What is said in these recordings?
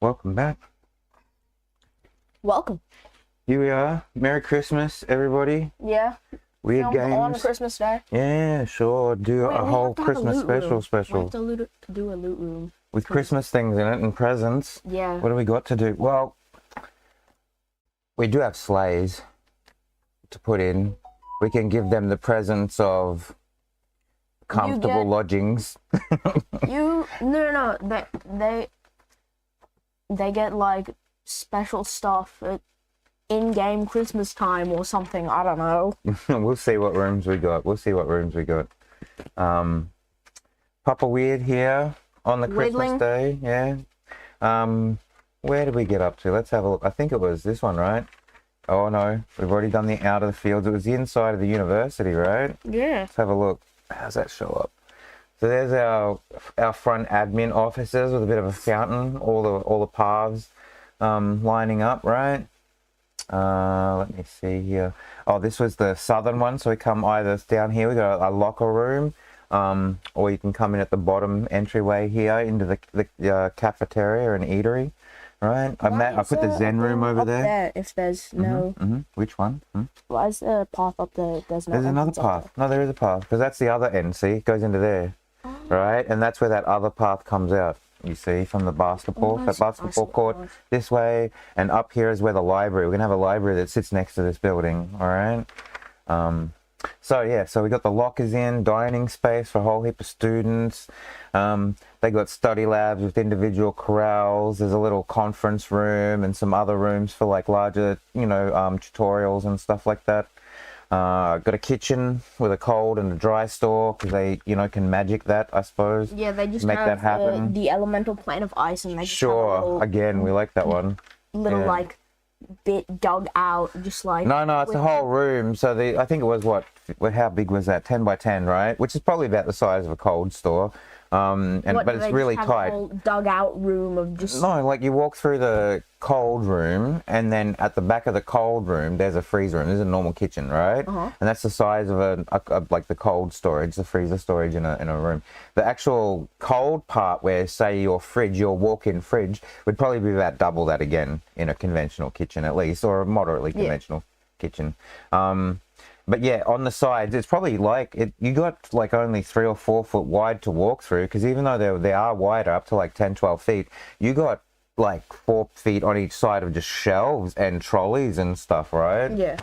Welcome back. Welcome. Here we are. Merry Christmas, everybody. Yeah. Weird Filmed on games. Christmas Day. Yeah, sure. Do Wait, a we whole have to have a Christmas loot room. special We have to do a loot room. with Christmas things in it and presents. Yeah. What do we got to do? Well, we do have sleighs to put in. We can give them the presents of comfortable lodgings. No. They get like special stuff at in-game Christmas time or something. I don't know. We'll see what rooms we got. Papa Weird here on the Christmas day. Yeah. Where did we get up to? Let's have a look. I think it was this one, right? Oh no, we've already done the out of the fields. It was the inside of the university, right? Yeah. Let's have a look. How's that show up? So there's our front admin offices with a bit of a fountain, all the paths lining up, right? Let me see here. Oh, this was the southern one, so we come either down here, we got a locker room, or you can come in at the bottom entryway here into the cafeteria and eatery, right? I put the Zen room over there. If there's no... Which one? Why is there a path up there? There's another path. No, there is a path, because that's the other end, see? It goes into there, right? And that's where that other path comes out. You see, from the basketball, that basketball court this way, and up here is where the library. We're gonna have a library that sits next to this building. All right. So we got the lockers in, dining space for a whole heap of students. They got study labs with individual corrals. There's a little conference room and some other rooms for like larger, tutorials and stuff like that. Got a kitchen with a cold and a dry store because they, can magic that, I suppose. Yeah, they just make have that happen. The elemental plane of ice, and they just have a little, again, we like that one. Little bit dug out, just like. No, it's a whole room. So I think it was how big was that? 10 by 10, right? Which is probably about the size of a cold store. But it's really tight. A whole dugout room of just. No, like you walk through the cold room, and then at the back of the cold room, there's a freezer room. There's a normal kitchen, right? And that's the size of like the cold storage, the freezer storage in a room. The actual cold part, where say your walk-in fridge, would probably be about double that again in a conventional kitchen at least, or a moderately conventional kitchen. But yeah, on the sides, it's probably you got like only 3 or 4 foot wide to walk through, because even though they are wider, up to like 10, 12 feet, you got like 4 feet on each side of just shelves and trolleys and stuff, right? Yeah.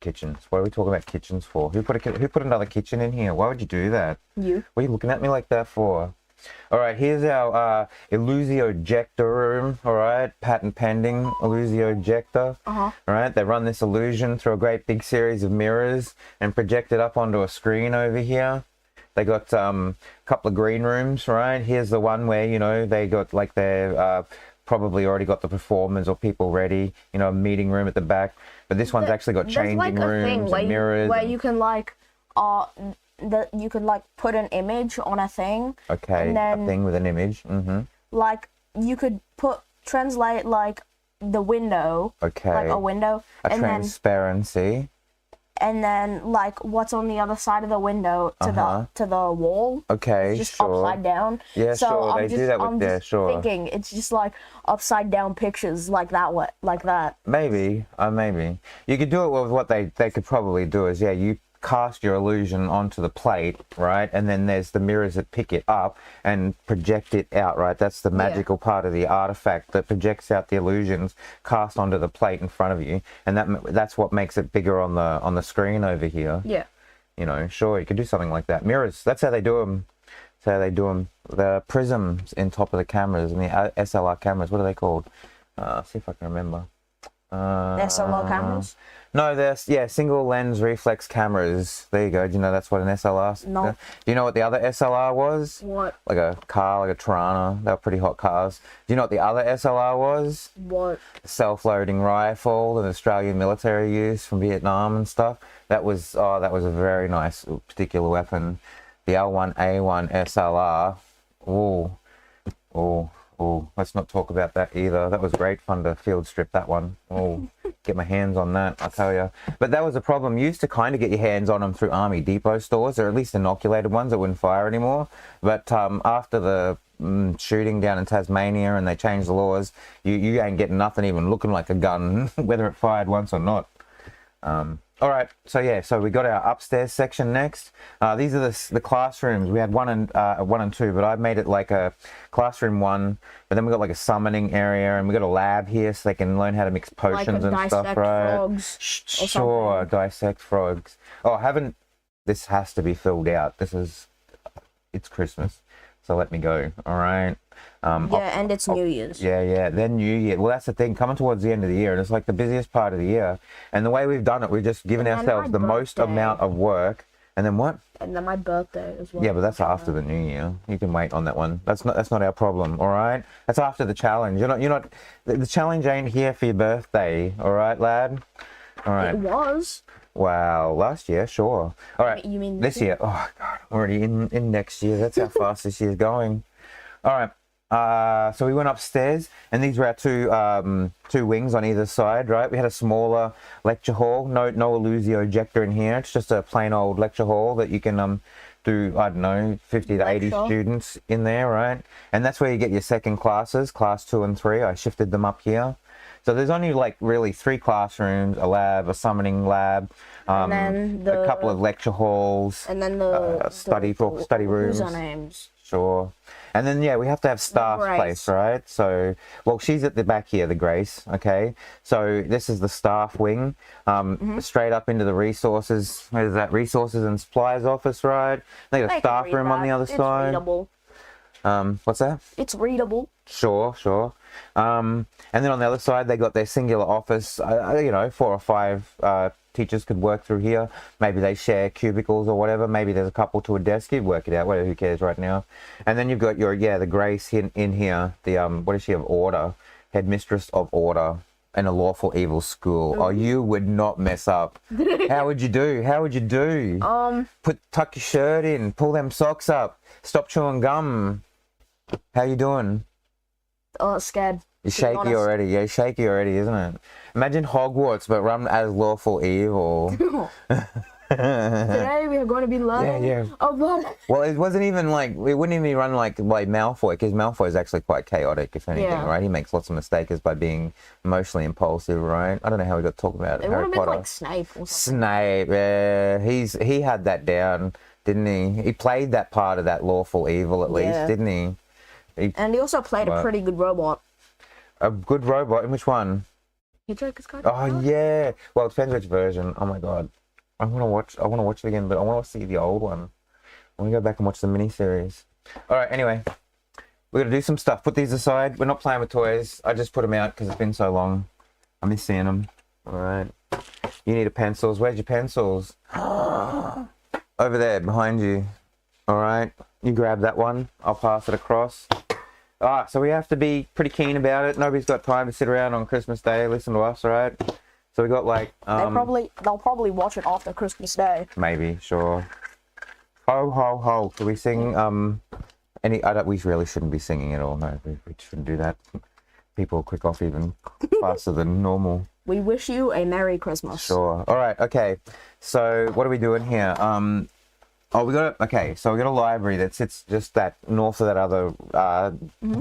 Kitchens. What are we talking about kitchens for? Who put another kitchen in here? Why would you do that? You. What are you looking at me like that for? All right, here's our Illusiojector room. All right, patent pending Illusiojector. All right, they run this illusion through a great big series of mirrors and project it up onto a screen over here. They got a couple of green rooms, right? Here's the one where, they got like their probably already got the performers or people ready, a meeting room at the back. But this one's actually got changing rooms and mirrors. Where you can you could put an image on a thing. Okay, and then, a thing with an image. Like you could translate like the window. Okay. Like a window. A transparency. And then like what's on the other side of the window to the wall. Okay, just sure. upside down. Yeah, so sure. They do that with sure. Thinking it's just like upside down pictures like that. Maybe, maybe. You could do it with what they could probably do is you cast your illusion onto the plate, right? And then there's the mirrors that pick it up and project it out, right? That's the magical part of the artifact that projects out the illusions cast onto the plate in front of you, and that's what makes it bigger on the screen over here. Yeah. Sure, you could do something like that. Mirrors, that's how they do them. The prisms in top of the cameras and the SLR cameras, what are they called? See if I can remember. SLR cameras? No, they're single lens reflex cameras. There you go. Do you know that's what an SLR is? No. Do you know what the other SLR was? What? Like a car, like a Tirana. They were pretty hot cars. Do you know what the other SLR was? What? Self-loading rifle that the Australian military used from Vietnam and stuff. That was a very nice particular weapon. The L1A1 SLR. Oh, Oh, let's not talk about that either. That was great fun to field strip that one. Oh, get my hands on that, I tell you. But that was a problem. You used to kind of get your hands on them through Army Depot stores, or at least inoculated ones that wouldn't fire anymore. But after the shooting down in Tasmania and they changed the laws, you ain't getting nothing even looking like a gun, whether it fired once or not. All right, so yeah, so we got our upstairs section next. These are the classrooms. We had one and two, but I made it like a classroom 1. But then we got like a summoning area, and we got a lab here so they can learn how to mix potions and stuff, right? Frogs Sure, dissect frogs. Oh, this has to be filled out. It's Christmas, so let me go. All right. And it's New Year's. Yeah. Then New Year. Well, that's the thing. Coming towards the end of the year, and it's like the busiest part of the year. And the way we've done it, we've just given ourselves the most amount of work. And then what? And then my birthday as well. Yeah, but that's after the New Year. You can wait on that one. That's not our problem. All right. That's after the challenge. You're not. The challenge ain't here for your birthday. All right, lad. All right. It was. Wow, last year, sure. All right. You mean this year? Oh God, already in next year. That's how fast this year's going. All right. So we went upstairs, and these were our two wings on either side, right? We had a smaller lecture hall, no Illuzio ejector in here. It's just a plain old lecture hall that you can do, I don't know, 50 to 80 students in there, right? And that's where you get your second classes, class 2 and 3. I shifted them up here. So there's only like really 3 classrooms, a lab, a summoning lab, and then a couple of lecture halls, and then the study rooms. Usernames. Sure. And then, yeah, we have to have staff place, right? So, well, she's at the back here, the Grace, okay? So this is the staff wing, straight up into the resources. Where's that? Resources and supplies office, right? They got a staff room on the other side. Readable. What's that? It's readable. Sure. And then on the other side, they got their singular office. 4 or 5 teachers could work through here. Maybe they share cubicles or whatever. Maybe there's a couple to a desk. You'd work it out. Whatever, who cares right now? And then you've got the Grace in here. The what is she of order? Headmistress of order in a lawful evil school. Oh, you would not mess up. How would you do? Tuck your shirt in. Pull them socks up. Stop chewing gum. How you doing? Scared. You're shaky already. Yeah, shaky already, isn't it? Imagine Hogwarts, but run as lawful evil. Today we are going to be learning about... Well, it wouldn't even run like Malfoy, because Malfoy is actually quite chaotic, if anything, right? He makes lots of mistakes by being emotionally impulsive, right? I don't know how we got to talk about it. Harry Potter. Like Snape or something. Snape, yeah. He had that down, didn't he? He played that part of that lawful evil, at least, didn't he? And he also played a pretty good robot. A good robot? In which one? Hitchhiker's Guide. Oh, yeah. Well, it depends which version. Oh, my God. I want to watch it again, but I want to see the old one. I want to go back and watch the miniseries. All right, anyway. We're going to do some stuff. Put these aside. We're not playing with toys. I just put them out because it's been so long. I miss seeing them. All right. You need pencils. Where's your pencils? Over there, behind you. All right. You grab that one. I'll pass it across. So we have to be pretty keen about it. Nobody's got time to sit around on Christmas Day, listen to us, right? So we got like... They'll probably watch it after Christmas Day. Maybe, sure. Ho, ho, ho. Can we sing we really shouldn't be singing at all. No, we shouldn't do that. People click off even faster than normal. We wish you a Merry Christmas. Sure. All right, okay. So what are we doing here? So we got a library that sits just that north of that other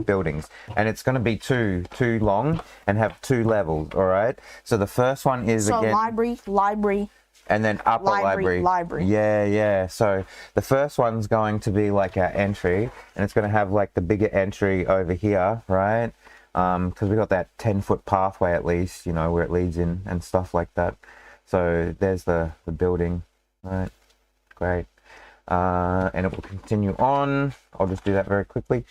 buildings, and it's going to be too long and have 2 levels. All right. So the first one is library, and then upper library. Yeah. So the first one's going to be like our entry, and it's going to have like the bigger entry over here, right? Because we got that 10-foot pathway at least, where it leads in and stuff like that. So there's the building, right? Great. And it will continue on. I'll just do that very quickly,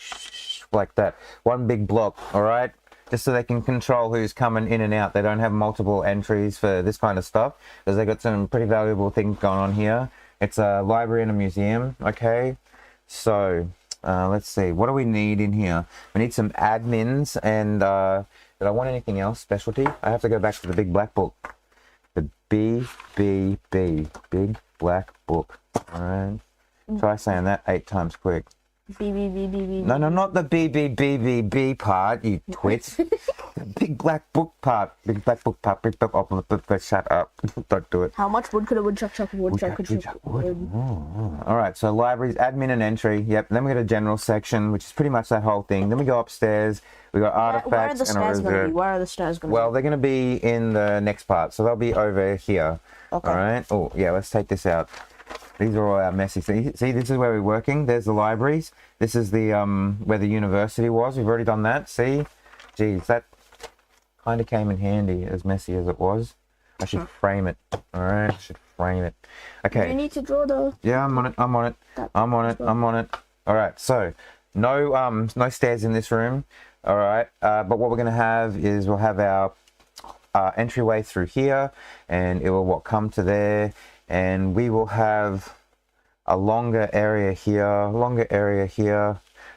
like that. One big block, all right? Just so they can control who's coming in and out. They don't have multiple entries for this kind of stuff, because they got some pretty valuable things going on here. It's a library and a museum, okay? So, let's see. What do we need in here? We need some admins, and did I want anything else? Specialty? I have to go back to the big black book. The big black book, all right? Try saying that 8 times quick. B. No, not the B part, you twit. The big black book part. Big black book part. Shut up. Don't do it. How much wood could a woodchuck chuck a woodchuck? All right, so libraries, admin and entry. Yep. Then we got a general section, which is pretty much that whole thing. Then we go upstairs. We got artifacts Where are the and a stairs going to be? reserve. Where are the stairs going to Well, they're going to be in the next part, so they'll be over here. Okay. All right. Oh, yeah. Let's take this out. These are all our messy things. See, this is where we're working. There's the libraries. This is the where the university was. We've already done that. See, geez, that kind of came in handy, as messy as it was. I should frame it. All right, I should frame it. Okay. You need to draw the. Yeah, I'm on it. All right. So, no stairs in this room. All right. But what we're gonna have is we'll have our entryway through here, and it will come to there. And we will have a longer area here,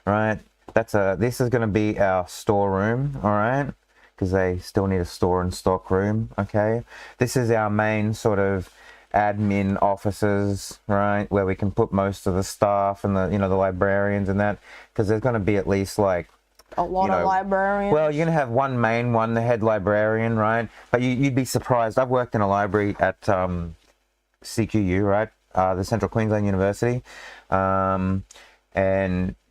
right? This is going to be our storeroom, all right? Because they still need a store and stock room, okay? This is our main sort of admin offices, right? Where we can put most of the staff and the librarians and that, because there's going to be at least like a lot of librarians. Well, you're going to have one main one, the head librarian, right? But you'd be surprised. I've worked in a library at CQU, right? The Central Queensland University. And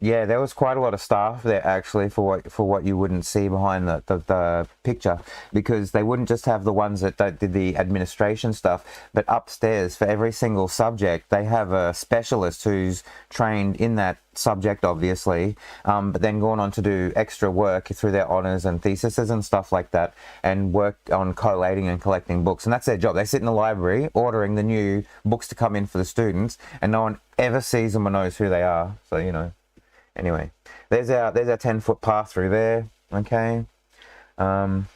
yeah, there was quite a lot of staff there actually for what you wouldn't see behind the picture, because they wouldn't just have the ones that did the administration stuff, but upstairs for every single subject they have a specialist who's trained in that subject, obviously, but then gone on to do extra work through their honours and theses and stuff like that, and work on collating and collecting books, and that's their job. They sit in the library ordering the new books to come in for the students, and no one ever sees them or knows who they are. So anyway, there's our 10-foot path through there. Okay. On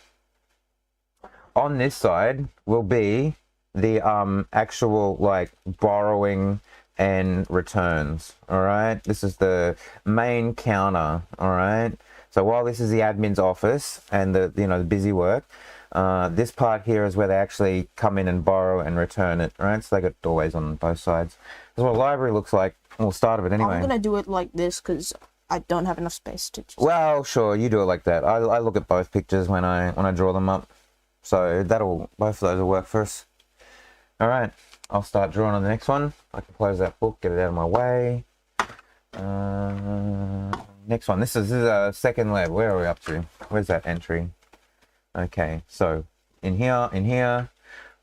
this side will be the actual like borrowing and returns. All right, this is the main counter. All right, so while this is the admin's office and the the busy work, this part here is where they actually come in and borrow and return it. Right, so they got doorways on both sides. That's what a library looks like. Well, start of it anyway. I'm gonna do it like this because I don't have enough space to. Well, sure, you do it like that. I look at both pictures when I draw them up, so both of those will work for us. All right, I'll start drawing on the next one. I can close that book, get it out of my way. Next one. This is a second lab. Where are we up to? Where's that entry? Okay, so in here.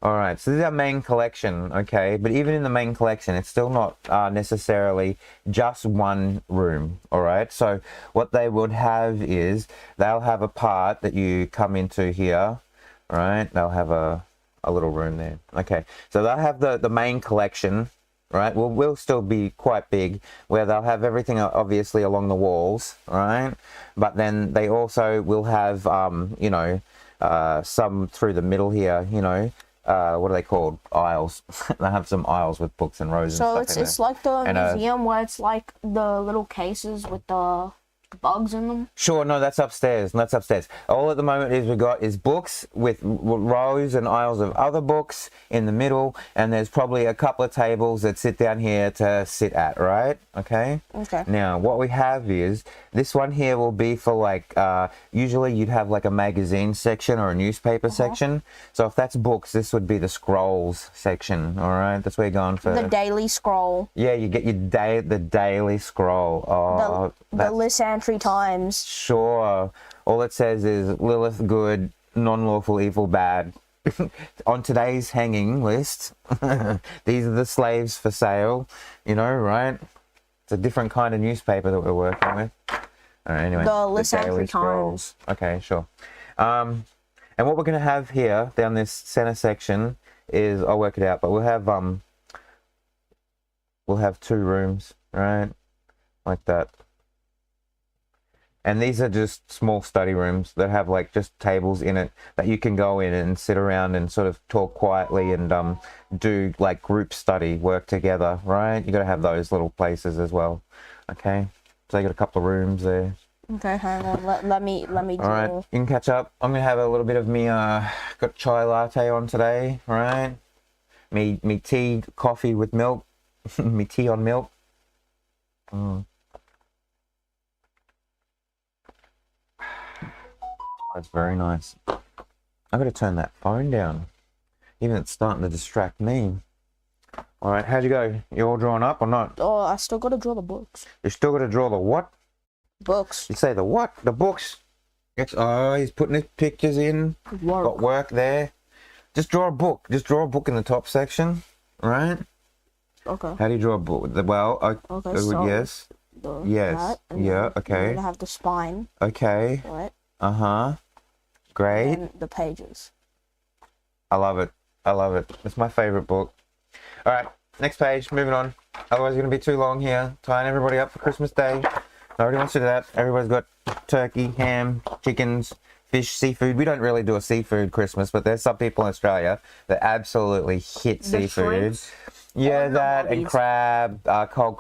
All right, so this is our main collection, okay? But even in the main collection, it's still not necessarily just one room, all right? So what they would have is they'll have a part that you come into here, right? They'll have a little room there. Okay, so they'll have the main collection, right? Will still be quite big, where they'll have everything obviously along the walls, right? But then they also will have, some through the middle here, what are they called? Aisles. They have some aisles with books and rows and stuff. So it's like the museum where it's like the little cases with the bugs in them. Sure, no, that's upstairs. All at the moment we got is books with rows and aisles of other books in the middle, and there's probably a couple of tables that sit down here to sit at, right? Okay. Now, what we have is this one here will be for like usually you'd have like a magazine section or a newspaper section. So if that's books, this would be the scrolls section. All right, that's where you're going for the daily scroll. Yeah, you get the daily scroll. Oh, the Lysantry Times. Sure. All it says is Lilith good, non-lawful evil bad. On today's hanging list, these are the slaves for sale, right? It's a different kind of newspaper that we're working with. All right, anyway. The Lysantry Times. Okay, sure. And what we're going to have here down this center section is, I'll work it out, but we'll have 2 rooms, right? Like that. And these are just small study rooms that have like just tables in it that you can go in and sit around and sort of talk quietly and do like group study work together, right? You got to have those little places as well. Okay, so you got a couple of rooms there. Okay, hang on. Let me do. All right, you can catch up. I'm gonna have a little bit of me got chai latte on today, right? Me tea, coffee with milk. Me tea on milk. That's very nice. I got to turn that phone down. Even it's starting to distract me. All right, how'd you go? You all drawn up or not? Oh, I still gotta draw the books. You still got to draw the what? Books. You say the what? The books. Yes. Oh, he's putting his pictures in. Work. Got work there. Just draw a book. Just draw a book in the top section, right? Okay. How do you draw a book? Well, Okay, so yes. Yes. That, and Yeah. then Okay. You're gonna have the spine. Okay. Right. Great. And the pages. I love it. I love it. It's my favorite book. All right, next page. Moving on. Otherwise, it's going to be too long here. Tying everybody up for Christmas Day. Nobody wants to do that. Everybody's got turkey, ham, chickens, fish, seafood. We don't really do a seafood Christmas, but there's some people in Australia that absolutely hit seafood. Shrimps. Yeah, Oh, that no, and these- crab, cold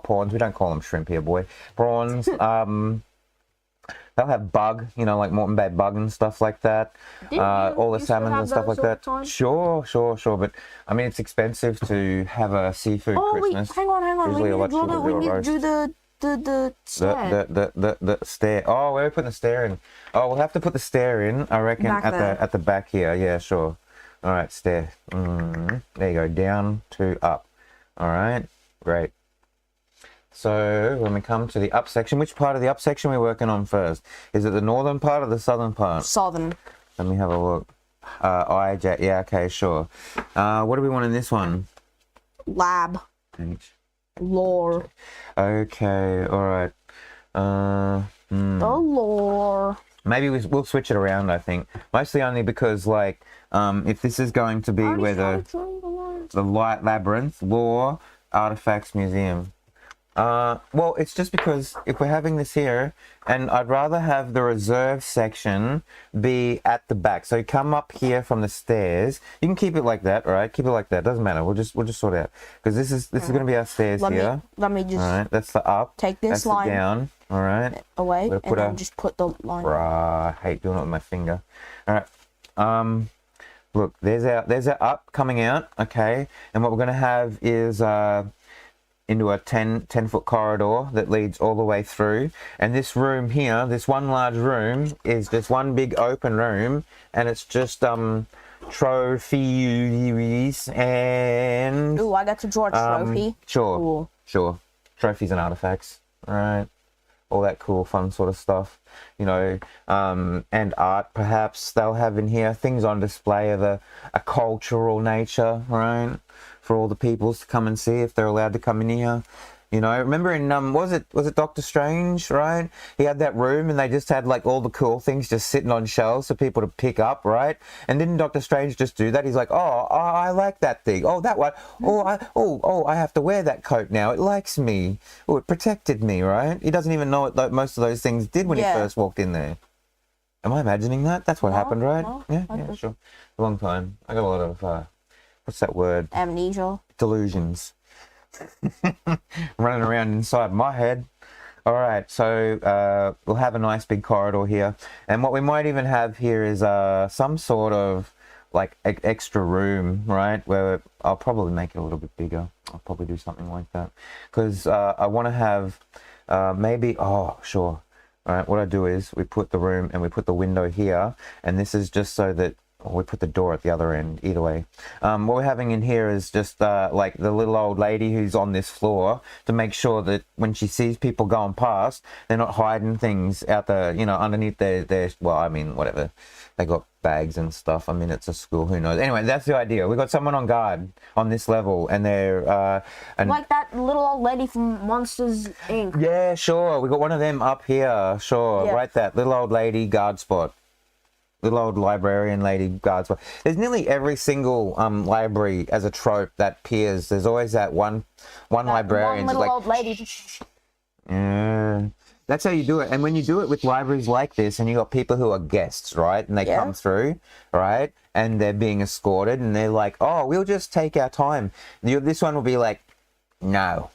prawns. We don't call them shrimp here, boy. Prawns. They'll have bug, you know, like Moreton Bay bug and stuff like that. All the used to salmon have and stuff those like all the that. time? Sure. But I mean, it's expensive to have a seafood Oh Christmas. wait, hang on. Usually a lot cheaper to We do a need to roast. do the stair. The stair. Oh, where are we putting the stair in? Oh, we'll have to put the stair in, I reckon, Back at there. the back here. Yeah, sure. All right, stair. There you go, down to up. All right, great. So when we come to the up section, which part of the up section are we working on first? Is it the northern part or the southern part? Southern. Let me have a look. IJ, yeah, okay, sure. What do we want in this one? Lab. H. Lore. Okay, all right. The lore. Maybe we'll switch it around, I think. Mostly only because, like, if this is going to be where the light labyrinth, lore, artifacts, museum. Well, it's just because if we're having this here, and I'd rather have the reserve section be at the back. So you come up here from the stairs. You can keep it like that, all right? Keep it like that. Doesn't matter. We'll just sort it out because this is going to be our stairs here. Let me just All right, that's the up. take this that's line the down. All right. away We'll and put then a- just put the line. I hate doing it with my finger. All right. Look, there's our up coming out. Okay, and what we're going to have is into a 10-foot corridor that leads all the way through. And this room here, this one large room, is just one big open room, and it's just trophies and Ooh, I got to draw a trophy. Sure, Cool. sure. Trophies and artifacts, right? All that cool, fun sort of stuff, you know, and art perhaps they'll have in here, things on display of a cultural nature, right? For all the peoples to come and see if they're allowed to come in here. You know, remember in was it Doctor Strange, right? He had that room and they just had like all the cool things just sitting on shelves for people to pick up, right? And didn't Doctor Strange just do that? He's like, oh, I like that thing. Oh, that one. Oh, I have to wear that coat now. It likes me. Oh, it protected me, right? He doesn't even know what most of those things did when he Yeah. first walked in there. Am I imagining that? That's what happened, right? no, Yeah, I yeah, just- sure. A long time. I got a lot of what's that word? Amnesia. Delusions running around inside my head. All right, so we'll have a nice big corridor here, and what we might even have here is some sort of like extra room, right? Where I'll probably make it a little bit bigger. I'll probably do something like that because I want to have maybe. Oh, sure. All right, what I do is we put the room and we put the window here, and this is just so that. Or we put the door at the other end, either way. What we're having in here is just like the little old lady who's on this floor to make sure that when she sees people going past, they're not hiding things out the, you know, underneath their well, I mean, whatever. They got bags and stuff. I mean, it's a school, who knows. Anyway, that's the idea. We got someone on guard on this level, and they're... and Like that little old lady from Monsters, Inc. yeah, sure. We got one of them up here, sure. Yeah. Right, that little old lady guard spot. Little old librarian lady guards. There's nearly every single library as a trope that appears. There's always that one librarian. One little like, old lady. yeah, that's how you do it. And when you do it with libraries like this, and you got people who are guests, right, and they Yeah. come through, right, and they're being escorted, and they're like, "Oh, we'll just take our time." This one will be like, "No,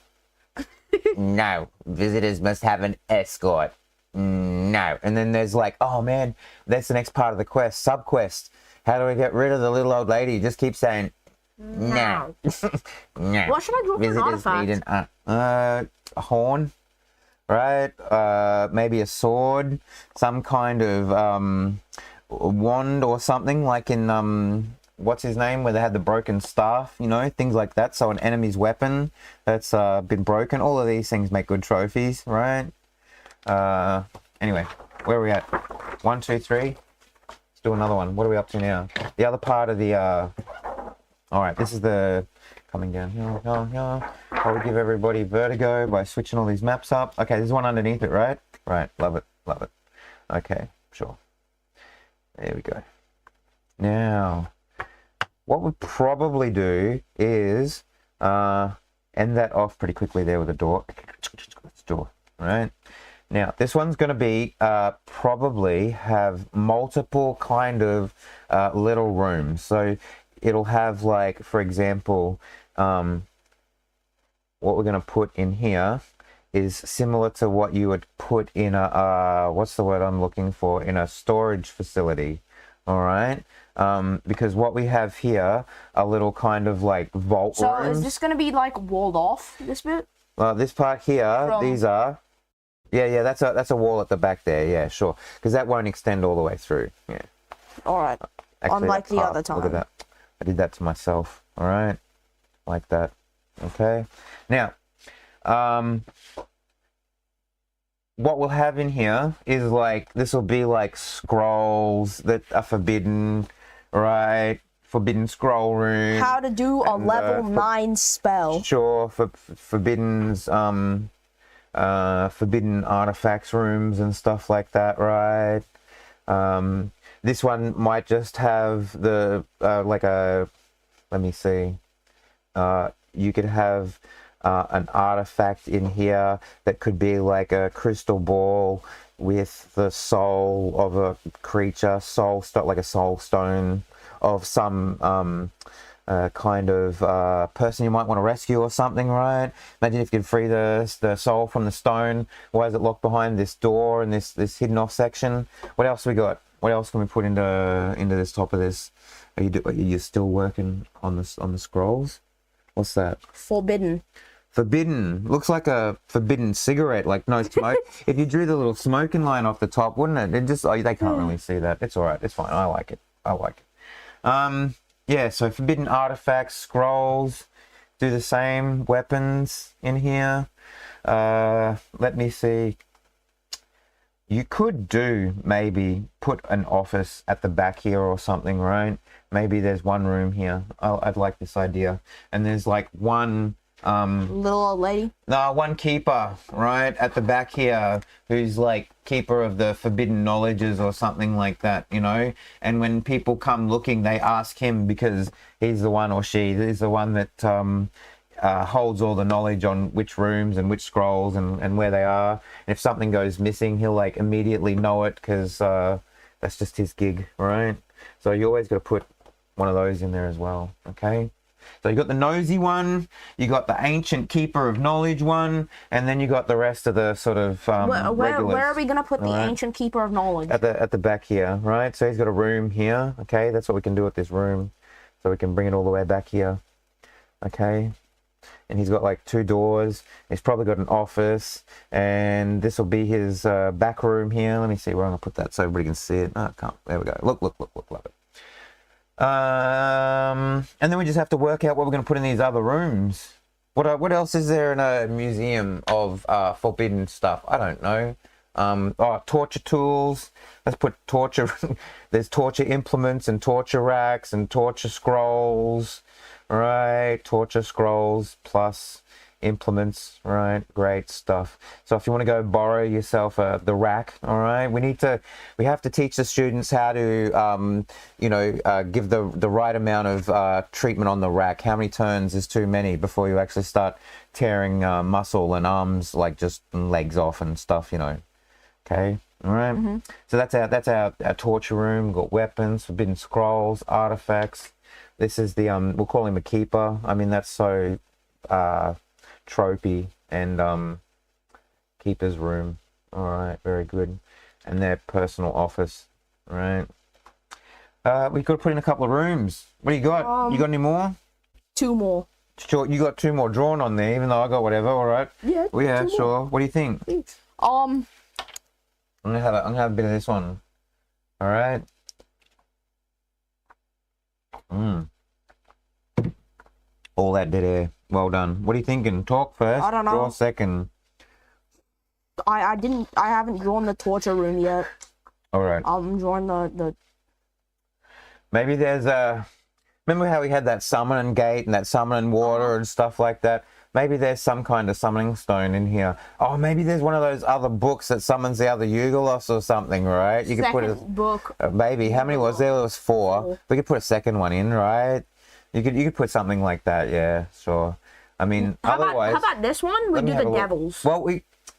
no, visitors must have an escort." No. And then there's like, oh man, that's the next part of the quest, sub-quest. How do we get rid of the little old lady? Just keep saying, no. No. What should I draw for an Visitors artifact? need a horn, right? Maybe a sword, some kind of wand or something, like in what's his name, where they had the broken staff, you know, things like that. So an enemy's weapon that's been broken. All of these things make good trophies, right? Anyway, where are we at? 1, 2, 3. Let's do another one. What are we up to now? The other part of the all right, this is the coming down here. I will give everybody vertigo by switching all these maps up. Okay, there's one underneath it, right? Right, love it, love it. Okay, sure. There we go. Now, what we'll probably do is end that off pretty quickly there with a door. Let's door, right? Now, this one's going to be probably have multiple kind of little rooms. So it'll have, like, for example, what we're going to put in here is similar to what you would put in a, what's the word I'm looking for, in a storage facility. All right, because what we have here are little kind of like vault So rooms. is this going to be like walled off, this bit? This part here, these are, yeah, that's a wall at the back there, yeah, sure, because that won't extend all the way through, yeah. All right. Actually, Unlike the other look at time. that. I did that to myself, all right, like that. Okay, now, what we'll have in here is like, this will be like scrolls that are forbidden, right? Forbidden scroll room. How to do a level 9 spell. Sure, for forbidden artifacts rooms and stuff like that, right? This one might just have the like a, let me see, you could have an artifact in here that could be like a crystal ball with the soul of a creature, like a soul stone of some kind of person you might want to rescue or something, right? Imagine if you could free the soul from the stone. Why is it locked behind this door and this hidden off section? What else we got? What else can we put into this top of this? Are you still working on the scrolls? What's that? Forbidden. Forbidden. Looks like a forbidden cigarette, like no smoke. If you drew the little smoking line off the top, wouldn't it? It just, they can't really see that. It's all right. It's fine. I like it. I like it. Yeah, so forbidden artifacts, scrolls, do the same. Weapons in here. Let me see. You could do, maybe, put an office at the back here or something, right? Maybe there's one room here. I'd like this idea. And there's like one... little old lady? No, one keeper, right, at the back here, who's like keeper of the forbidden knowledges or something like that, you know? And when people come looking, they ask him because he's the one, or she is the one that holds all the knowledge on which rooms and which scrolls and where they are. And if something goes missing, he'll like immediately know it because that's just his gig, right? So you always got to put one of those in there as well, okay? So you got the nosy one, you got the ancient keeper of knowledge one, and then you got the rest of the sort of where are we gonna put the ancient keeper of knowledge? At the back here, right? So he's got a room here, okay? That's what we can do with this room. So we can bring it all the way back here, okay? And he's got like 2 doors. He's probably got an office, and this will be his back room here. Let me see where I'm gonna put that so everybody can see it. Oh, I can't. There we go. Look, love it. And then we just have to work out what we're going to put in these other rooms. What else is there in a museum of forbidden stuff? I don't know. Torture tools. Let's put torture. There's torture implements and torture racks and torture scrolls. Right, torture scrolls plus implements. Right, great stuff. So if you want to go borrow yourself the rack, all right, we have to teach the students how to give the right amount of treatment on the rack. How many turns is too many before you actually start tearing muscle and arms, like just legs off and stuff, you know. Okay, all right. Mm-hmm. So that's our torture room. We've got weapons, forbidden scrolls, artifacts. This is the we'll call him a keeper. I mean, that's so tropey. And keeper's room. All right, very good. And their personal office. All right. We've got to put in a couple of rooms. What do you got? You got any more? 2 more. Sure, you got 2 more drawn on there, even though I got whatever. All right. Yeah. Well, yeah, sure. What do you think? Thanks. Um, I'm gonna have a bit of this one. All right. All that dead air. Well done. What are you thinking? Talk first. I don't know. Draw second. I haven't drawn the torture room yet. All right. I'm drawing the. Maybe there's a. Remember how we had that summoning gate and that summoning water and stuff like that? Maybe there's some kind of summoning stone in here. Oh, maybe there's one of those other books that summons the other Yugolos or something, right? You could put a book. Maybe. How many was there? There was 4. We could put a second one in, right? You could put something like that. Yeah, sure. I mean, otherwise. How about this one? We do the devils. Well,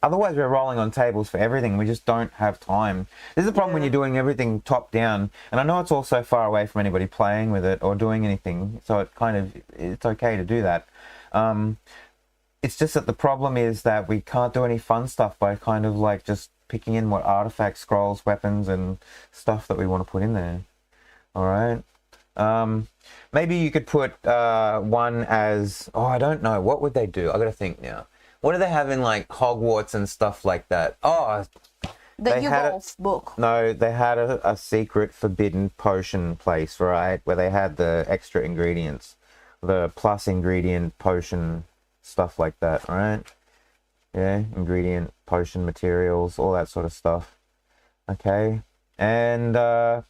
otherwise we're rolling on tables for everything. We just don't have time. This is the problem when you're doing everything top down. And I know it's all so far away from anybody playing with it or doing anything. So it's okay to do that. It's just that the problem is that we can't do any fun stuff by kind of like just picking in what artifacts, scrolls, weapons, and stuff that we want to put in there. All right. Maybe you could put one as, I don't know. What would they do? I got to think now. What do they have in like Hogwarts and stuff like that? Oh, the Lvl12 book. No, they had a secret forbidden potion place, right? Where they had the extra ingredients, the plus ingredient potion stuff like that, right? Yeah, ingredient, potion materials, all that sort of stuff. Okay, and let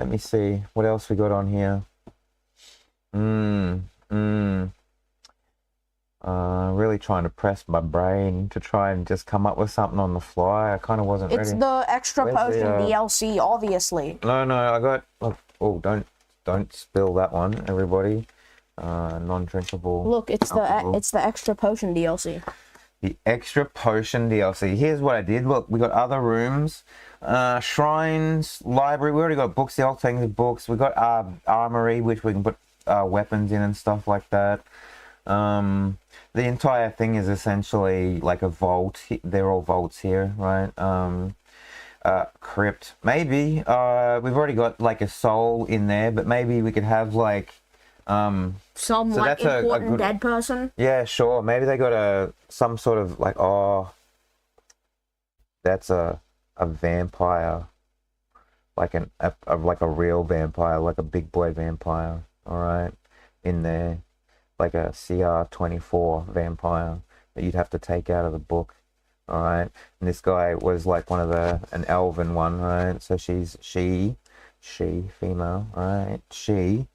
me see what else we got on here. Really trying to press my brain to try and just come up with something on the fly. I kind of wasn't ready. It's the extra potion DLC, obviously. No, I got. Oh, don't spill that one, everybody. Non-drinkable. Look, it's the extra potion DLC. The extra potion DLC. Here's what I did. Look, we got other rooms, shrines, library. We already got books. The old things, books. We got armory, which we can put weapons in and stuff like that. The entire thing is essentially like a vault. They're all vaults here, right? Crypt. Maybe we've already got like a soul in there, but maybe we could have like some so like important dead person. Yeah, sure. Maybe they got some sort of like that's a vampire, like like a real vampire, like a big boy vampire. All right, in there. Like a CR24 vampire that you'd have to take out of the book. All right, and this guy was like one of an Elven one, right? So she female, all right? She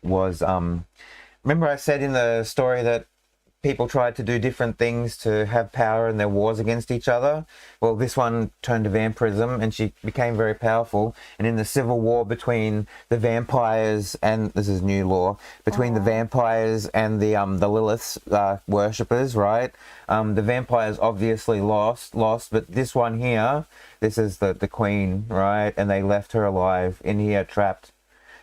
was remember I said in the story that people tried to do different things to have power in their wars against each other. Well, this one turned to vampirism and she became very powerful. And in the civil war between the vampires and, this is new lore, between the vampires and the Lilith's worshippers, right? The vampires obviously lost, but this one here, this is the queen, right? And they left her alive in here trapped.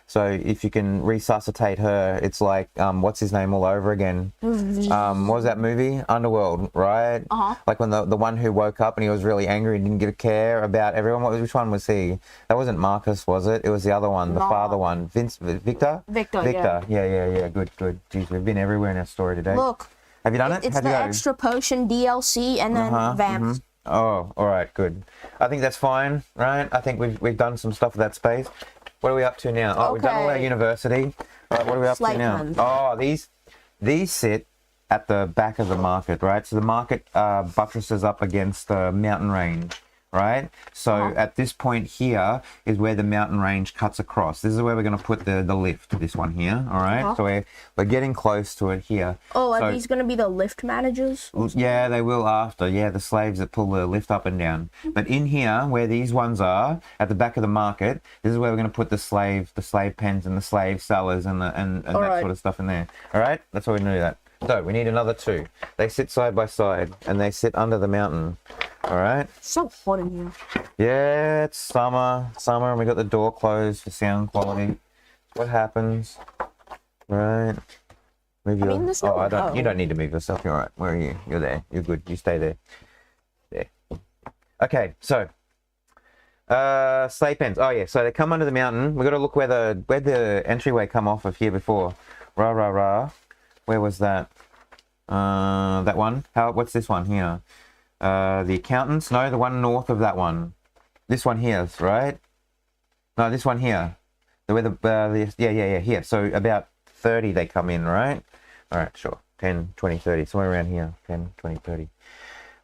So if you can resuscitate her, it's like, what's his name all over again? What was that movie? Underworld, right? Like when the one who woke up and he was really angry and didn't give a care about everyone. Which one was he? That wasn't Marcus, was it? It was the other one, the father one. Victor? Victor, yeah. Good. Jeez, we've been everywhere in our story today. Look. Have you done it? It's the extra potion DLC and then vamps. Oh, all right, good. I think that's fine, right? I think we've done some stuff with that space. What are we up to now? Oh, we've done all our university. All right, what are we up to now? Oh, these sit at the back of the market, right? So the market buttresses up against the mountain range, right? So at this point here is where the mountain range cuts across. This is where we're going to put the lift, this one here, all right? So we're getting close to it here. Oh, are these going to be the lift managers? Yeah, they will after. Yeah, the slaves that pull the lift up and down. But in here, where these ones are, at the back of the market, this is where we're going to put the slave pens and the slave sellers and that sort of stuff in there. All right? That's why we're going to do that. So we need another 2. They sit side by side and they sit under the mountain. All right. It's so hot in here. Yeah, it's summer, and we got the door closed for sound quality. What happens? Right. Move your... You don't need to move yourself. You're all right. Where are you? You're there. You're good. You stay there. There. Okay. So, sleigh pens. Oh yeah. So they come under the mountain. We got to look where the entryway come off of here before. Rah. Where was that? That one. What's this one here? The accountants, no, the one north of that one. This one here, right? No, this one here. The where yeah, here. So about 30 they come in, right? All right, sure. 10, 20, 30, somewhere around here. 10, 20, 30.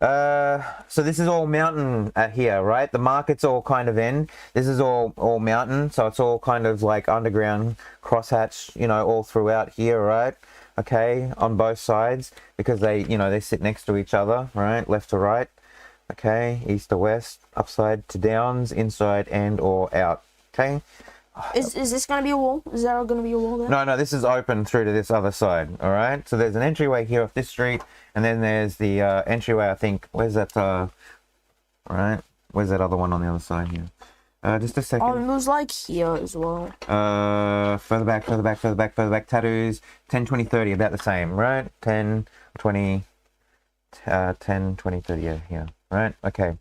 So this is all mountain here, right? The market's all kind of end. This is all mountain, so it's all kind of like underground crosshatch, you know, all throughout here, right? Okay, on both sides, because they, you know, they sit next to each other, right? Left to right. Okay, east to west, upside to downs, inside and or out. Okay. Is this gonna be a wall? Is there gonna be a wall there? No, this is open through to this other side. All right. So there's an entryway here off this street, and then there's the entryway. I think. Where's that? Right. Where's that other one on the other side here? Just a second. Oh, it was like here as well. Further back, further back, further back, further back. Tattoos. 10, 20, 30. About the same, right? 10, 20. 10, 20, 30. Yeah, here. Right, okay.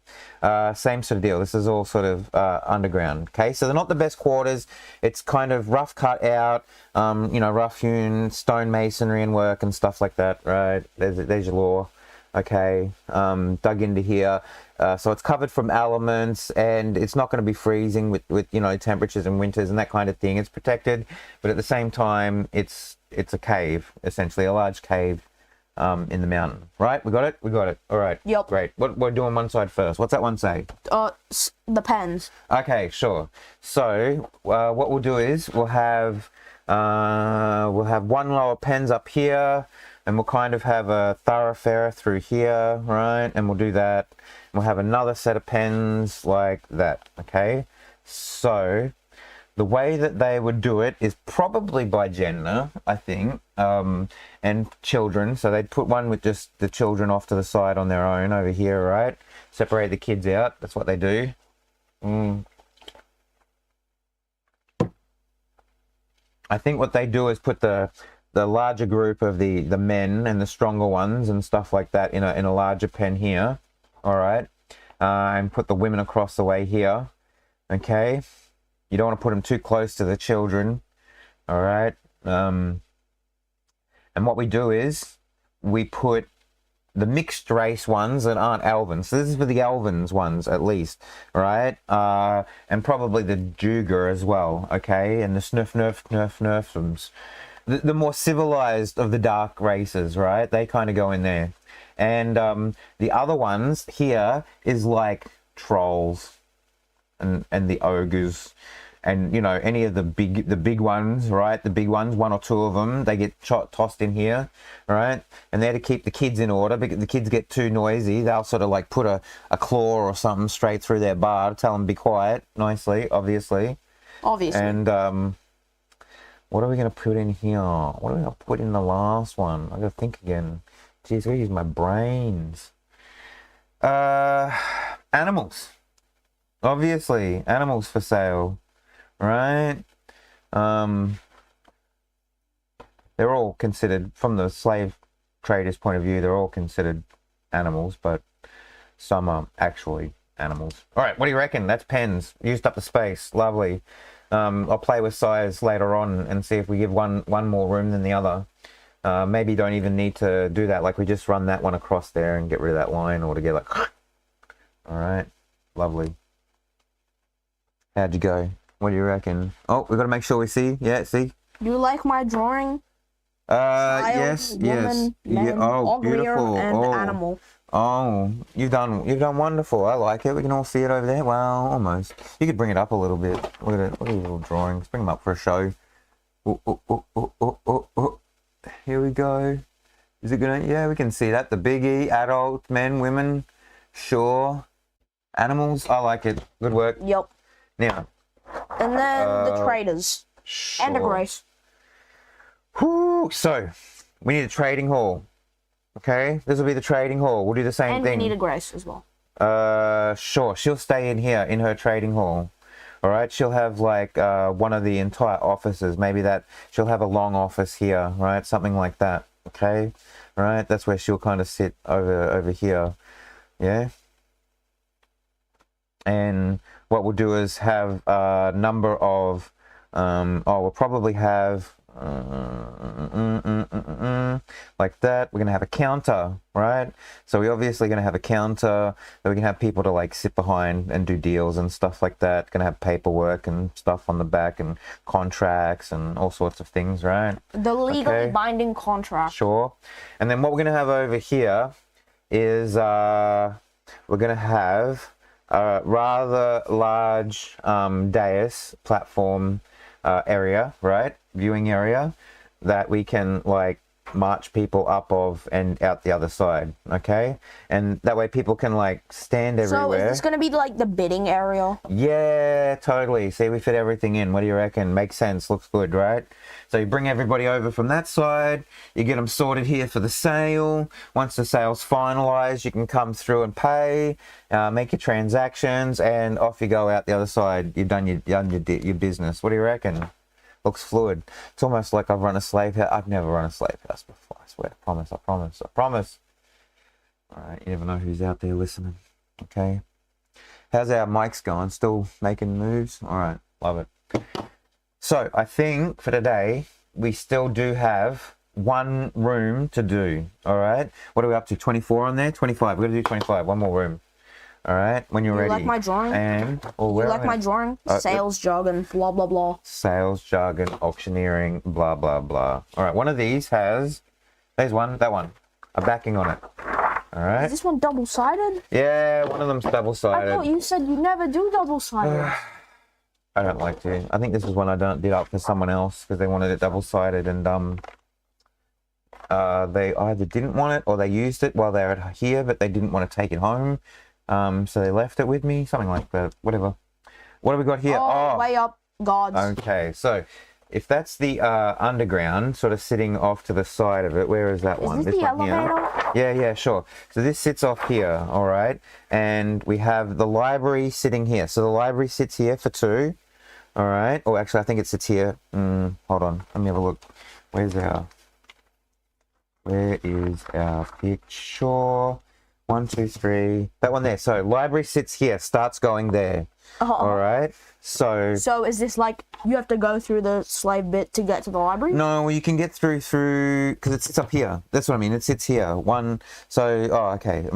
Same sort of deal. This is all sort of underground. Okay, so they're not the best quarters. It's kind of rough cut out, you know, rough hewn stone masonry and work and stuff like that. Right, there's your law. Okay, dug into here. So it's covered from elements, and it's not going to be freezing with you know, temperatures and winters and that kind of thing. It's protected, but at the same time, it's a cave, essentially a large cave. In the mountain, right? We got it. All right. Yep. Great. What we're doing one side first. What's that one say? The pens. Okay, sure. So what we'll do is we'll have one row of pens up here, and we'll kind of have a thoroughfare through here, right? And we'll do that. We'll have another set of pens like that. Okay. So the way that they would do it is probably by gender, I think, and children. So they'd put one with just the children off to the side on their own over here, right? Separate the kids out. That's what they do. I think what they do is put the larger group of the men and the stronger ones and stuff like that in a larger pen here, all right? And put the women across the way here, okay? You don't want to put them too close to the children, all right? And what we do is we put the mixed race ones that aren't Elven. So this is for the Elvens ones, at least, right? And probably the Juger as well, okay? And the Snurfs. The more civilized of the dark races, right? They kind of go in there. And the other ones here is like trolls and the ogres. And, you know, any of the big ones, right? The big ones, one or two of them, they get tossed in here, right? And they're to keep the kids in order. Because the kids get too noisy, they'll sort of like put a claw or something straight through their bar to tell them to be quiet, nicely, obviously. And what are we going to put in here? What are we going to put in the last one? I got to think again. Jeez, I got to use my brains. Animals. Obviously, animals for sale. Right? They're all considered, from the slave traders' point of view, they're all considered animals, but some are actually animals. All right, what do you reckon? That's pens. Used up the space. Lovely. I'll play with size later on and see if we give one more room than the other. Maybe don't even need to do that. Like, we just run that one across there and get rid of that line altogether. All right. Lovely. How'd you go? What do you reckon? Oh, we've got to make sure we see. Yeah, see? You like my drawing? Child, yes. Man, Yeah. Oh, beautiful. And animal. Oh, you've done wonderful. I like it. We can all see it over there. Well, almost. You could bring it up a little bit. Look at it. Look at your little drawings. Bring them up for a show. Oh. Here we go. Is it gonna? Yeah, we can see that. The biggie, adult, men, women. Sure. Animals. I like it. Good work. Yep. Now. And then the traders. Sure. And a grace. Whew. So, we need a trading hall. Okay, this will be the trading hall. We'll do the same thing. And we need a grace as well. Sure. She'll stay in here, in her trading hall. All right, she'll have like one of the entire offices. Maybe that she'll have a long office here, right? Something like that. Okay, right. That's where she'll kind of sit over here. Yeah. And what we'll do is have a number of, we'll probably have like that. We're gonna have a counter, right? So we're obviously gonna have a counter that we can have people to like sit behind and do deals and stuff like that. Gonna have paperwork and stuff on the back and contracts and all sorts of things, right? The legally binding contract. Sure. And then what we're gonna have over here is we're gonna have a rather large dais platform area, right? Viewing area that we can like march people up of and out the other side, okay? And that way people can like stand everywhere. So is this going to be like the bidding area? Yeah, totally. See, we fit everything in. What do you reckon? Makes sense. Looks good, right? So you bring everybody over from that side. You get them sorted here for the sale. Once the sale's finalized, you can come through and pay, make your transactions, and off you go out the other side. You've done your business. What do you reckon? Looks fluid. It's almost like I've run a slave house. I've never run a slave house before. I swear. I promise. All right, you never know who's out there listening. Okay. How's our mics going? Still making moves? All right, love it. So I think for today, we still do have one room to do. All right. What are we up to? 24 on there? 25. We're going to do 25. One more room. All right. When you're ready. You like my drawing? And you like my drawing? Sales jargon, blah, blah, blah. Sales jargon, auctioneering, blah, blah, blah. All right. One of these has, there's one, that one, a backing on it. All right. Is this one double-sided? Yeah, one of them's double-sided. I thought you said you never do double-sided. I don't like to. I think this is one I did up for someone else because they wanted it double-sided, and they either didn't want it or they used it while they were here, but they didn't want to take it home. So they left it with me, something like that. Whatever. What have we got here? Oh, way up, gods. Okay, so if that's the underground, sort of sitting off to the side of it, where is that one? Is this the elevator? Yeah, sure. So this sits off here, all right? And we have the library sitting here. So the library sits here for two, all right? Or actually, I think it sits here. Hold on, let me have a look. Where is our picture? 1, 2, 3. That one there. So library sits here, starts going there. All right. So is this like you have to go through the slave bit to get to the library? No, well, you can get through because it sits up here. That's what I mean. It sits here. One. So okay.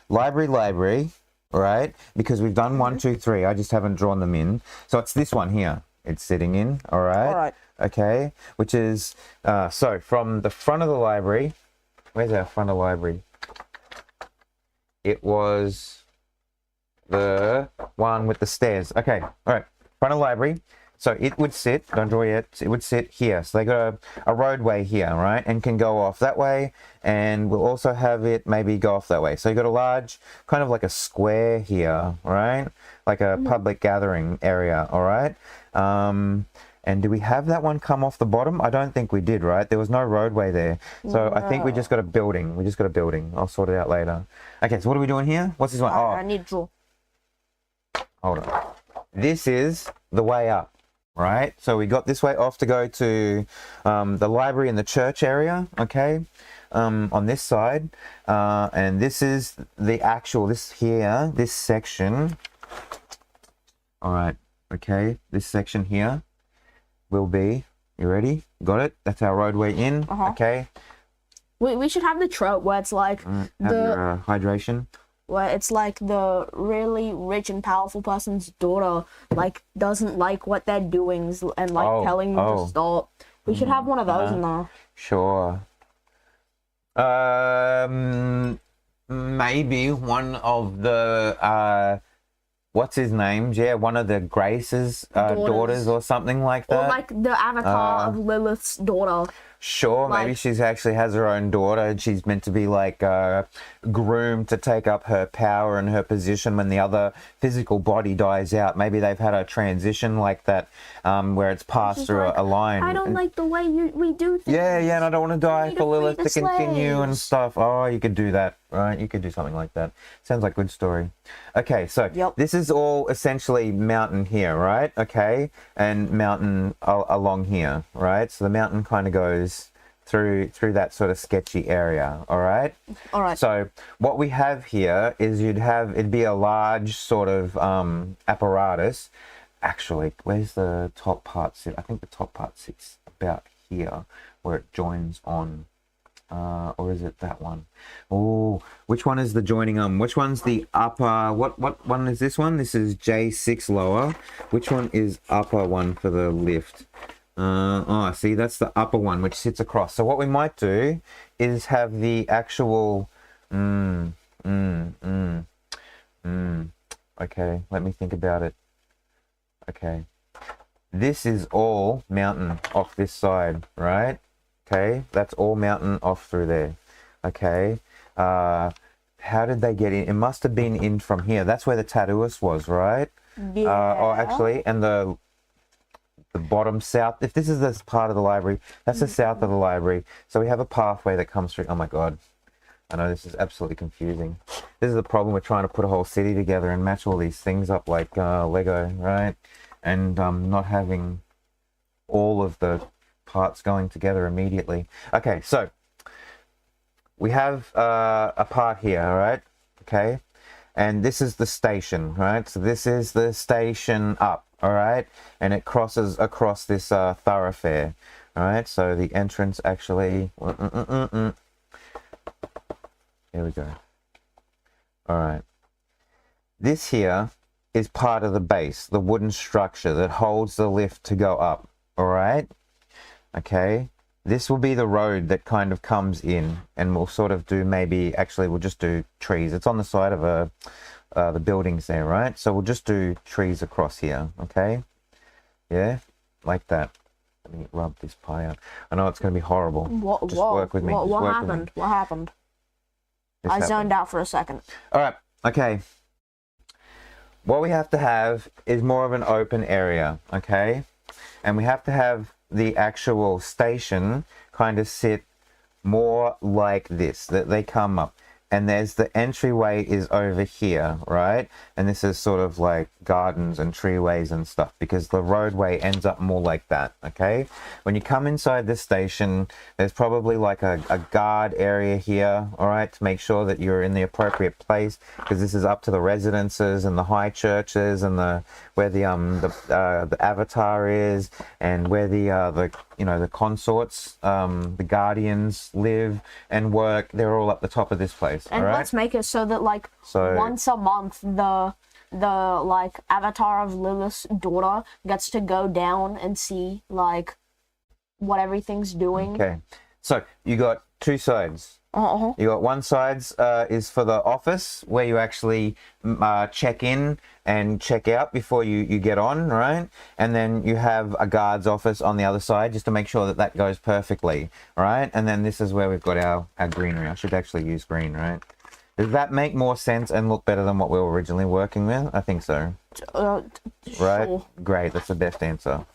Library. Right? Because we've done 1, 2, 3. I just haven't drawn them in. So it's this one here. It's sitting in. All right. All right. Okay. Which is so from the front of the library. Where's our front of the library? It was the one with the stairs. Okay, all right. Front of the library. So it would sit, don't draw yet, it would sit here. So they got a roadway here, right? And can go off that way. And we'll also have it maybe go off that way. So you got a large, kind of like a square here, right? Like a public gathering area, all right? And do we have that one come off the bottom? I don't think we did, right? There was no roadway there. So I think we just got a building. I'll sort it out later. Okay, so what are we doing here? What's this one? I need to draw. Hold on. This is the way up, right? So we got this way off to go to the library and the church area, okay? On this side. And this is the actual, this section. All right, okay, this section here will be, you ready? Got it? That's our roadway in, okay? We should have the trope where it's like have your hydration. Where it's like the really rich and powerful person's daughter like doesn't like what they're doing and like telling them to stop. We should have one of those in there. Sure. Maybe one of the what's his name? Yeah, one of the Grace's daughters or something like that. Or like the avatar of Lilith's daughter. Sure, like, maybe she's actually has her own daughter and she's meant to be like groomed to take up her power and her position when the other physical body dies out. Maybe they've had a transition like that where it's passed through like, a line. I don't like the way we do things. Yeah, and I don't want to die for Lilith to continue and slaves. stuff. Oh, you could do that, right? You could do something like that. Sounds like a good story. Okay, so this is all essentially mountain here, right? Okay, and mountain along here, right? So the mountain kind of goes through that sort of sketchy area, all right? All right. So what we have here is it'd be a large sort of apparatus. Actually, where's the top part sit? I think the top part sits about here where it joins on. Or is it that one? Oh, which one is the joining which one's the upper, what one is this one? This is J6 lower. Which one is upper one for the lift? Oh, see, that's the upper one which sits across. So what we might do is have the actual okay, let me think about it. Okay, this is all mountain off this side, right? Okay, that's all mountain off through there. Okay, how did they get in? It must have been in from here. That's where the tattooist was, right? Yeah. Oh, actually, and the bottom south. If this is this part of the library, that's the south of the library. So we have a pathway that comes through. Oh my god, I know this is absolutely confusing. This is the problem with trying to put a whole city together and match all these things up like Lego, right? And not having all of the parts going together immediately. Okay, so we have a part here, all right? Okay, and this is the station, right? So this is the station up, all right? And it crosses across this thoroughfare, all right? So the entrance actually... Here we go. All right. This here is part of the base, the wooden structure that holds the lift to go up, all right? Okay, this will be the road that kind of comes in, and we'll sort of do maybe, actually we'll just do trees. It's on the side of the buildings there, right? So we'll just do trees across here, okay? Yeah, like that. Let me rub this pie out. I know it's going to be horrible. Just work with me. What happened? What happened? I zoned out for a second. All right, okay. What we have to have is more of an open area, okay? And we have to have the actual station kind of sit more like this, that they come up. And there's the entryway is over here, right? And this is sort of like gardens and treeways and stuff, because the roadway ends up more like that, okay? When you come inside the station, there's probably like a guard area here, all right, to make sure that you're in the appropriate place, because this is up to the residences and the high churches and where the avatar is, and where the the consorts, the guardians live and work. They're all at the top of this place. And let's make it so that like once a month the like avatar of Lilith's daughter gets to go down and see like what everything's doing. Okay, so you got two sides. You got one side is for the office, where you actually check in and check out before you get on, right? And then you have a guard's office on the other side, just to make sure that that goes perfectly, right? And then this is where we've got our greenery. I should actually use green, right? Does that make more sense and look better than what we were originally working with? I think so. Right? Sure. Great, that's the best answer.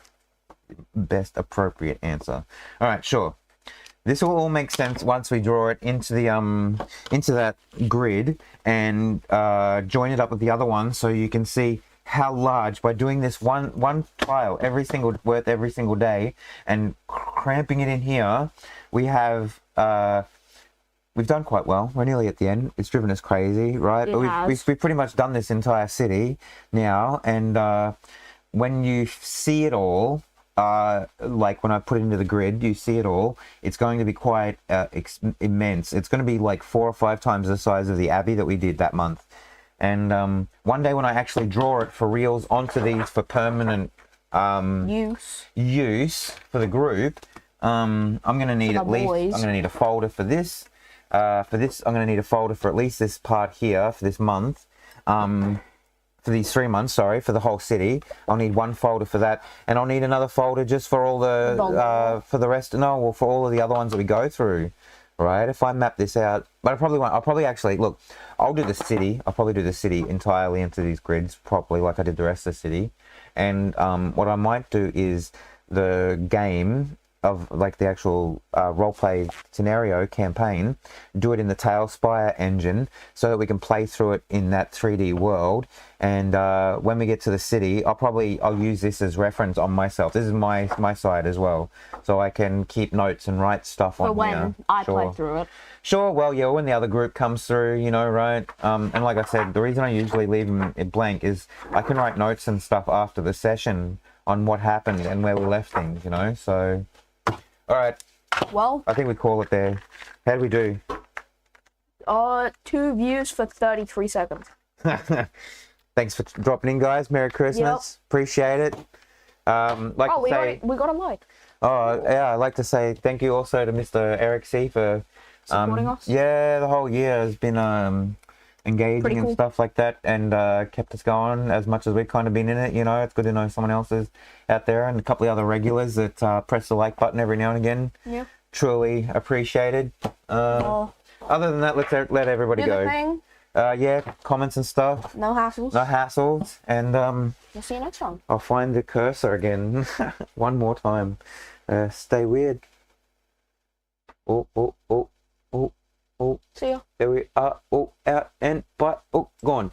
Best appropriate answer. All right, sure. This will all make sense once we draw it into the into that grid and join it up with the other one, so you can see how large, by doing this one tile every single day and cramping it in here, we have we've done quite well. We're nearly at the end. It's driven us crazy, right? But we've pretty much done this entire city now, and when you see it all, like when I put it into the grid, you see it all, it's going to be quite immense. It's going to be like 4 or 5 times the size of the Abbey that we did that month. And one day when I actually draw it for reals onto these for permanent use for the group, I'm going to need I'm going to need a folder for this. I'm going to need a folder for at least this part here for this month. For these 3 months, sorry, for the whole city. I'll need one folder for that, and I'll need another folder just for all the for the rest. No, well, for all of the other ones that we go through, right? If I map this out, but I probably won't. I'll probably actually look. I'll do the city. I'll probably do the city entirely into these grids properly, like I did the rest of the city. And what I might do is the game of like the actual roleplay scenario campaign, do it in the Tailspire engine so that we can play through it in that 3D world. And when we get to the city, I'll use this as reference on myself. This is my side as well, so I can keep notes and write stuff on here. When I play through it. Sure, well, yeah, when the other group comes through, right? And like I said, the reason I usually leave them blank is I can write notes and stuff after the session on what happened and where we left things, so... All right. Well, I think we call it there. How do we do? 2 views for 33 seconds. Thanks for dropping in, guys. Merry Christmas. Yep. Appreciate it. We got a like. Oh, yeah, I'd like to say thank you also to Mr. Eric C. for supporting us. Yeah, the whole year has been engaging and stuff like that, and kept us going as much as we've kind of been in it. You know, it's good to know someone else is out there, and a couple of other regulars that press the like button every now and again. Yeah. Truly appreciated. Other than that, let's let everybody go. Thing. Yeah, comments and stuff. No hassles. No hassles, and we'll see you next time. I'll find the cursor again one more time. Stay weird. Oh. See ya. There we are. Oh, out and but oh, gone.